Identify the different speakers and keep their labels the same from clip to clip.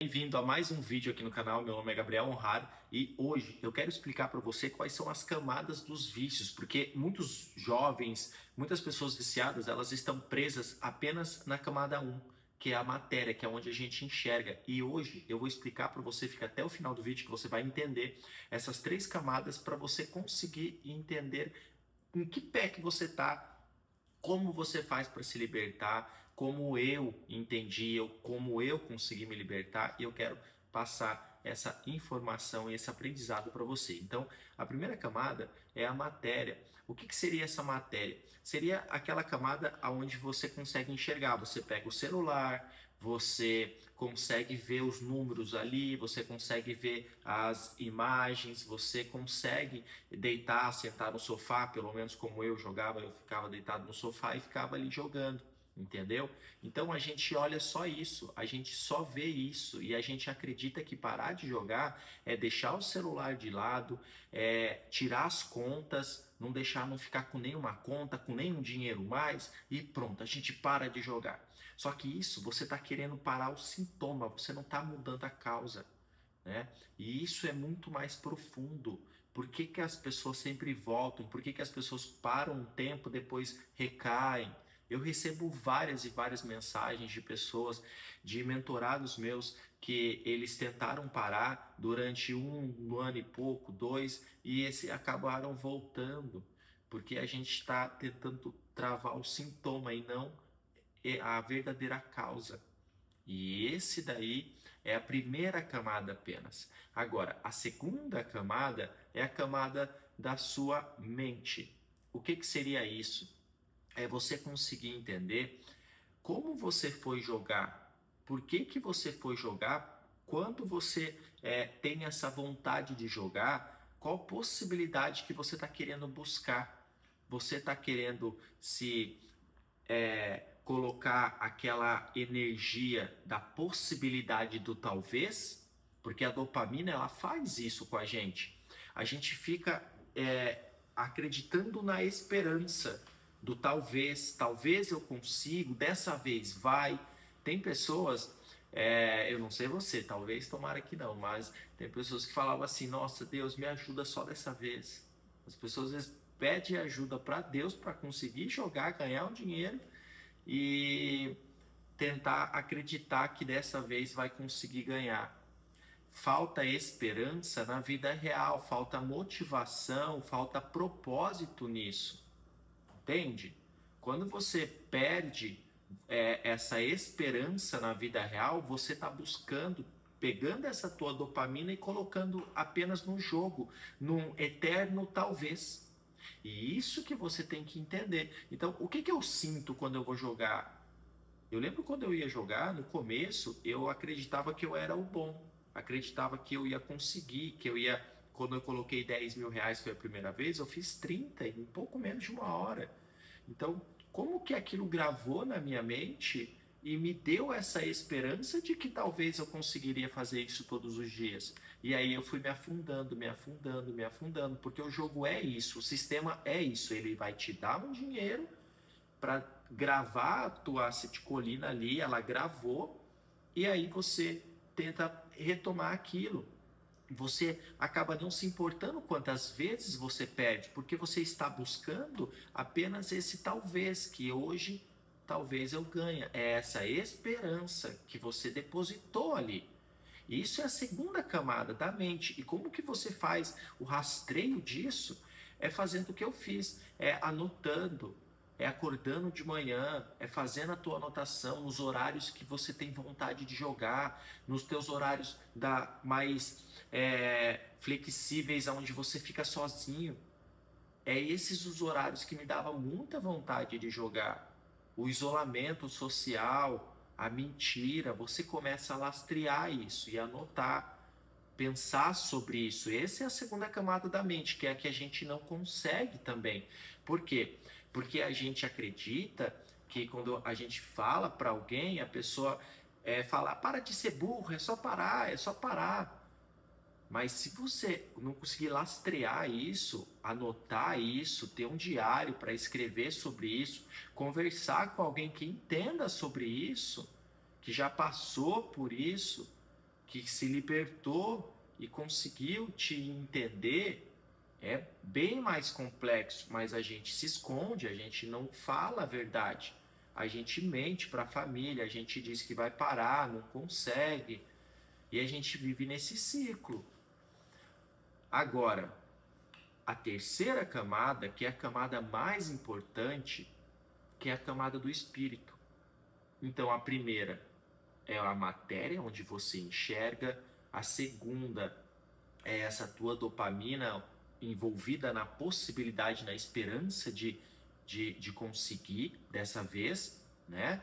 Speaker 1: Bem-vindo a mais um vídeo aqui no canal. Meu nome é Gabriel Honrar e hoje eu quero explicar para você quais são as camadas dos vícios, porque muitos jovens, muitas pessoas viciadas, elas estão presas apenas na camada um, que é a matéria, que é onde a gente enxerga. E hoje eu vou explicar para você, fica até o final do vídeo que você vai entender essas três camadas para você conseguir entender em que pé que você está, como você faz para se libertar, como eu entendi, como eu consegui me libertar, e eu quero passar essa informação e esse aprendizado para você. Então, a primeira camada é a matéria. O que seria essa matéria? Seria aquela camada onde você consegue enxergar. Você pega o celular, você consegue ver os números ali, você consegue ver as imagens, você consegue deitar, sentar no sofá, pelo menos como eu jogava, eu ficava deitado no sofá e ficava ali jogando, entendeu? Então a gente olha só isso, a gente só vê isso e a gente acredita que parar de jogar é deixar o celular de lado, é tirar as contas, não deixar, não ficar com nenhuma conta, com nenhum dinheiro mais e pronto, a gente para de jogar. Só que isso você está querendo parar o sintoma, você não está mudando a causa, né? E isso é muito mais profundo. Por que que as pessoas sempre voltam? Por que que as pessoas param um tempo, depois recaem? Eu recebo várias e várias mensagens de pessoas, de mentorados meus, que eles tentaram parar durante um ano e pouco, dois, e acabaram voltando, porque a gente está tentando travar o sintoma e não a verdadeira causa. E esse daí é a primeira camada apenas. Agora, a segunda camada é a camada da sua mente. O que seria isso? É você conseguir entender como você foi jogar, por que você foi jogar, quando você tem essa vontade de jogar, qual possibilidade que você está querendo buscar. Você está querendo se colocar aquela energia da possibilidade do talvez, porque a dopamina ela faz isso com a gente. A gente fica acreditando na esperança do talvez, talvez eu consigo, dessa vez vai. Tem pessoas, eu não sei você, talvez tomara que não, mas tem pessoas que falavam assim: nossa, Deus, me ajuda só dessa vez. As pessoas às vezes pedem ajuda para Deus para conseguir jogar, ganhar um dinheiro e tentar acreditar que dessa vez vai conseguir ganhar. Falta esperança na vida real, falta motivação, falta propósito nisso, entende? Quando você perde essa esperança na vida real, você está buscando, pegando essa tua dopamina e colocando apenas no jogo, num eterno talvez. E isso que você tem que entender. Então, o que eu sinto quando eu vou jogar? Eu lembro quando eu ia jogar, no começo, eu acreditava que eu era o bom. Acreditava que eu ia conseguir, que eu ia... Quando eu coloquei 10 mil reais, foi a primeira vez, eu fiz 30 em um pouco menos de uma hora. Então, como que aquilo gravou na minha mente e me deu essa esperança de que talvez eu conseguiria fazer isso todos os dias? E aí eu fui me afundando, me afundando, me afundando, porque o jogo é isso, o sistema é isso, ele vai te dar um dinheiro para gravar a tua acetilcolina ali, ela gravou, e aí você tenta retomar aquilo. Você acaba não se importando quantas vezes você perde, porque você está buscando apenas esse talvez, que hoje talvez eu ganhe. É essa esperança que você depositou ali. Isso é a segunda camada da mente. E como que você faz o rastreio disso? É fazendo o que eu fiz, é anotando, é acordando de manhã, é fazendo a tua anotação nos horários que você tem vontade de jogar, nos teus horários mais flexíveis, onde você fica sozinho. É esses os horários que me davam muita vontade de jogar. O isolamento social, a mentira, você começa a lastrear isso e anotar, pensar sobre isso. Essa é a segunda camada da mente, que é a que a gente não consegue também. Por quê? Porque a gente acredita que quando a gente fala para alguém, a pessoa fala: para de ser burro, é só parar, é só parar. Mas se você não conseguir lastrear isso, anotar isso, ter um diário para escrever sobre isso, conversar com alguém que entenda sobre isso, que já passou por isso, que se libertou e conseguiu te entender, é bem mais complexo, mas a gente se esconde, a gente não fala a verdade. A gente mente para a família, a gente diz que vai parar, não consegue, e a gente vive nesse ciclo. Agora, a terceira camada, que é a camada mais importante, que é a camada do espírito. Então, a primeira é a matéria, onde você enxerga. A segunda é essa tua dopamina envolvida na possibilidade, na esperança de conseguir dessa vez, né?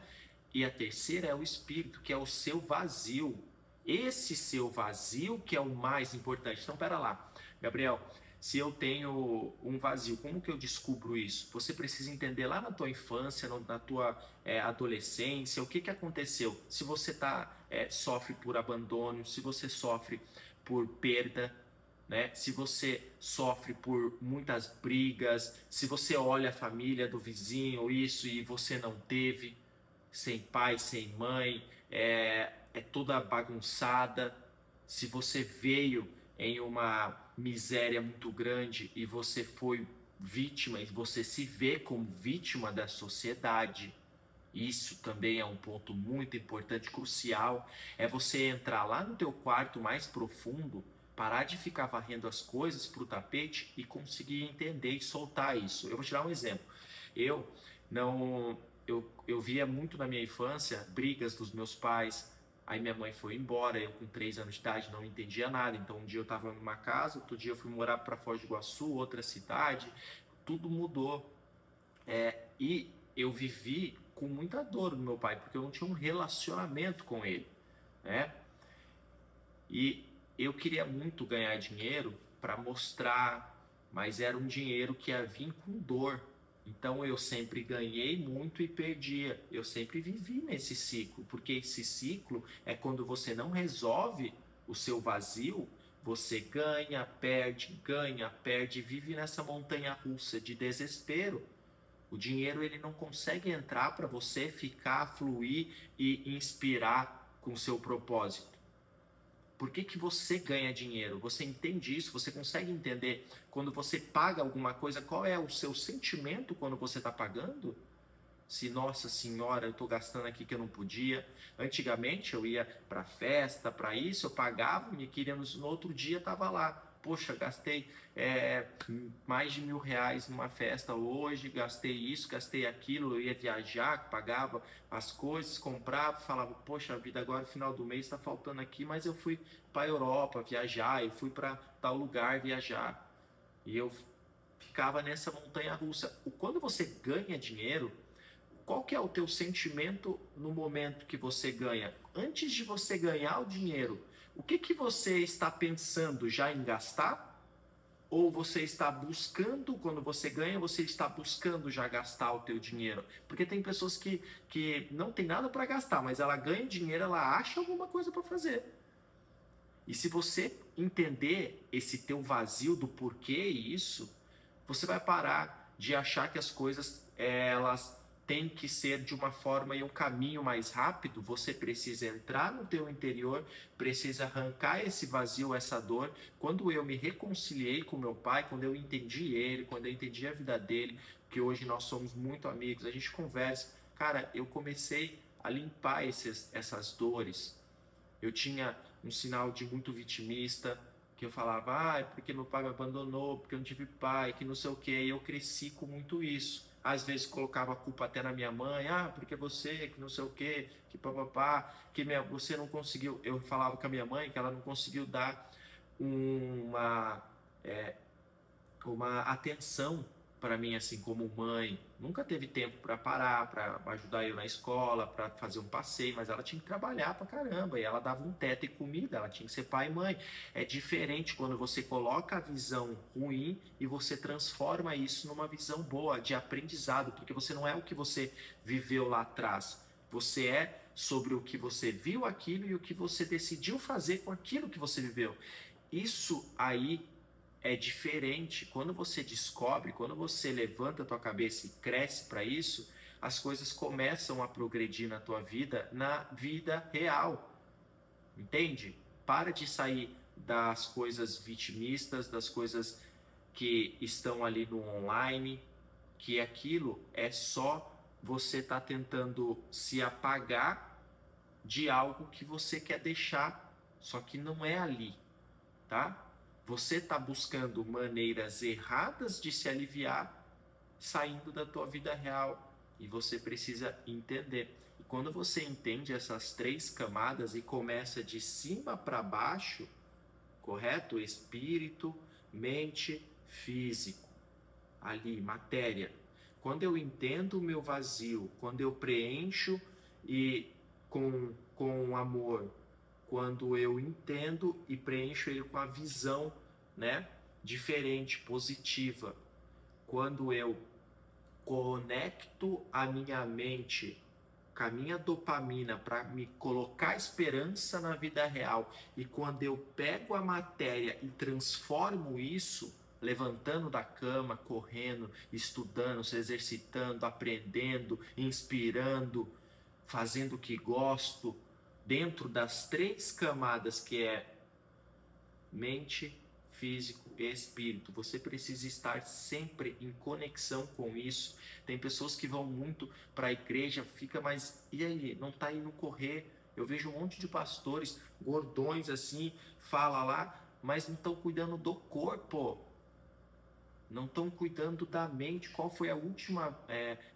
Speaker 1: E a terceira é o espírito, que é o seu vazio. Esse seu vazio que é o mais importante. Então, pera lá, Gabriel, se eu tenho um vazio, como que eu descubro isso? Você precisa entender lá na tua infância, na tua adolescência, o que que aconteceu. Se você sofre por abandono, se você sofre por perda, né? Se você sofre por muitas brigas, se você olha a família do vizinho, isso, e você não teve, sem pai, sem mãe, é toda bagunçada. Se você veio em uma miséria muito grande e você foi vítima, e você se vê como vítima da sociedade, isso também é um ponto muito importante, crucial, é você entrar lá no teu quarto mais profundo, parar de ficar varrendo as coisas para o tapete e conseguir entender e soltar isso. Eu vou te dar um exemplo. Eu não, eu via muito na minha infância brigas dos meus pais. Aí minha mãe foi embora, eu com 3 anos de idade não entendia nada. Então um dia eu estava numa casa, outro dia eu fui morar para Foz do Iguaçu, outra cidade, tudo mudou. E eu vivi com muita dor do meu pai, porque eu não tinha um relacionamento com ele, né? E eu queria muito ganhar dinheiro para mostrar, mas era um dinheiro que ia vir com dor. Então eu sempre ganhei muito e perdia. Eu sempre vivi nesse ciclo, porque esse ciclo é quando você não resolve o seu vazio, você ganha, perde, vive nessa montanha russa de desespero. O dinheiro ele não consegue entrar para você ficar, fluir e inspirar com o seu propósito. Por que que você ganha dinheiro? Você entende isso? Você consegue entender quando você paga alguma coisa, qual é o seu sentimento quando você está pagando? Se, nossa senhora, eu estou gastando aqui que eu não podia. Antigamente eu ia para festa, para isso, eu pagava, me queria no outro dia estava lá. Poxa, gastei mais de R$ 1.000 numa festa hoje, gastei isso, gastei aquilo, eu ia viajar, pagava as coisas, comprava, falava, poxa vida, agora no final do mês está faltando aqui, mas eu fui para a Europa viajar, eu fui para tal lugar viajar. E eu ficava nessa montanha russa. Quando você ganha dinheiro, qual que é o teu sentimento no momento que você ganha? Antes de você ganhar o dinheiro, o que que você está pensando já em gastar? Ou você está buscando, quando você ganha, você está buscando já gastar o teu dinheiro? Porque tem pessoas que não tem nada para gastar, mas ela ganha dinheiro, ela acha alguma coisa para fazer. E se você entender esse teu vazio do porquê isso, você vai parar de achar que as coisas elas têm que ser de uma forma e um caminho mais rápido. Você precisa entrar no teu interior, precisa arrancar esse vazio, essa dor. Quando eu me reconciliei com meu pai, quando eu entendi ele, quando eu entendi a vida dele, que hoje nós somos muito amigos, a gente conversa, cara, eu comecei a limpar essas dores. Eu tinha um sinal de muito vitimista, que eu falava, porque meu pai me abandonou, porque eu não tive pai, que não sei o que, e eu cresci com muito isso. Às vezes colocava a culpa até na minha mãe, porque você, que não sei o que papapá, você não conseguiu. Eu falava com a minha mãe que ela não conseguiu dar uma atenção para mim, assim, como mãe. Nunca teve tempo para parar, para ajudar eu na escola, para fazer um passeio, mas ela tinha que trabalhar pra caramba, e ela dava um teto e comida, ela tinha que ser pai e mãe. É diferente quando você coloca a visão ruim e você transforma isso numa visão boa, de aprendizado, porque você não é o que você viveu lá atrás, você é sobre o que você viu aquilo e o que você decidiu fazer com aquilo que você viveu. Isso aí é diferente. Quando você descobre, quando você levanta a tua cabeça e cresce para isso, as coisas começam a progredir na tua vida, na vida real. Entende? para de sair das coisas vitimistas, das coisas que estão ali no online, que aquilo é só você tá tentando se apagar de algo que você quer deixar, só que não é ali, tá? Você está buscando maneiras erradas de se aliviar, saindo da tua vida real, e você precisa entender. E quando você entende essas 3 camadas e começa de cima para baixo, correto? Espírito, mente, físico, ali, matéria. Quando eu entendo o meu vazio, quando eu preencho e com amor, quando eu entendo e preencho ele com a visão, né, diferente, positiva, quando eu conecto a minha mente com a minha dopamina para me colocar esperança na vida real, e quando eu pego a matéria e transformo isso, levantando da cama, correndo, estudando, se exercitando, aprendendo, inspirando, fazendo o que gosto, dentro das 3 camadas que é mente, físico e espírito. Você precisa estar sempre em conexão com isso. Tem pessoas que vão muito para a igreja, fica, mas e aí? Não está indo correr. Eu vejo um monte de pastores gordões assim, fala lá, mas não estão cuidando do corpo. Não estão cuidando da mente. Qual foi a última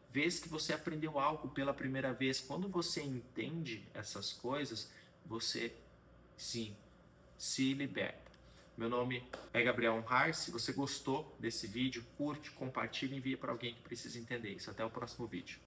Speaker 1: vez que você aprendeu algo pela primeira vez? Quando você entende essas coisas, você sim se liberta. Meu nome é Gabriel Har. Se você gostou desse vídeo, curte, compartilhe e envie para alguém que precisa entender isso. Até o próximo vídeo.